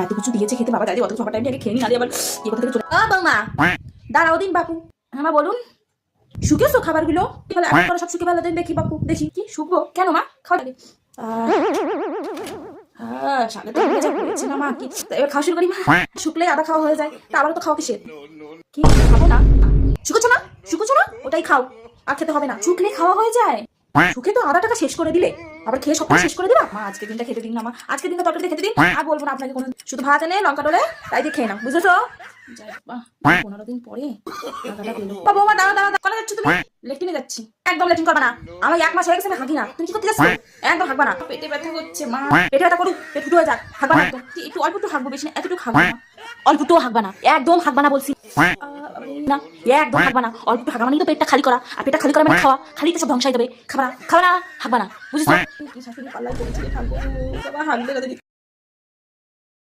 এত কিছু দিয়েছে খেতে, বাবা দাদি অত খাবার টাইম খেয়ে নি, আবার কি কথা থেকে চলে বৌমা দাঁড়াও দিন বাপু। হ্যাঁ বলুন, শুকেছো খাবারগুলো? সব শুকে ফেলা দিন দেখি বাপু, দেখি কি শুকবো কেন মা, খাওয়া লাগে। হ্যাঁ সামনে তো হয়েছে না মা, কি এবার খাওয়া শুরু করি মা। শুকলে আদা খাওয়া হয়ে যায়, তা আবার তো খাওয়া কিসের? কি খাবো না? শুকোছো না, শুকোছো না, ওটাই খাও, আর খেতে হবে না। শুকলে খাওয়া হয়ে যায়, শুকে তো আধা টাকা শেষ করে দিলে, আবার খেয়ে সবটা শেষ করে দিবা। মা আজকে দিনটা খেতে দিন না মা, আজকে দিনটা তরকারি দিয়ে খেতে দিন। আর বলবো না আপনাকে কোনো, শুধু ভাত এনে লঙ্কা ডলে তাই দিয়ে খেয়ে নাও, বুঝেছো? 15 দিন পরে বাবা মা দাঁড়া দাঁড়া, কলে যাচ্ছ তুমি? লেট্রিনে যাচ্ছি। একদম লেট্রিন করবা না, আমার 1 মাস হয়ে গেছে আমি হাঁকি না। তুমি কি করতে যাচ্ছ? একদম হাঁকবা না, পেটে ব্যথা করছে মা। পেটে ব্যথা করুক, পেট ফুটো হয়ে যাক, হাঁকবা না একদম। একটু অল্প একটু হাঁকবো, বেশি না, এতটুকু হাঁকবা না, অল্প একটু হাঁকবা না, একদম হাঁকবা না বলছি না, একদম হাঁকবা না। অল্প একটু হাঁকবা মানে তো পেটটা খালি করা, আর পেটটা খালি করা মানে খাওয়া, খালিতে সব ধ্বংসাই দেবে। খাবা না, খাবা না, হাঁকবা না, বুঝেছো? কি শাশুড়ি পাল্লাই করেছি, হাঁকবো বাবা, হাঁকবে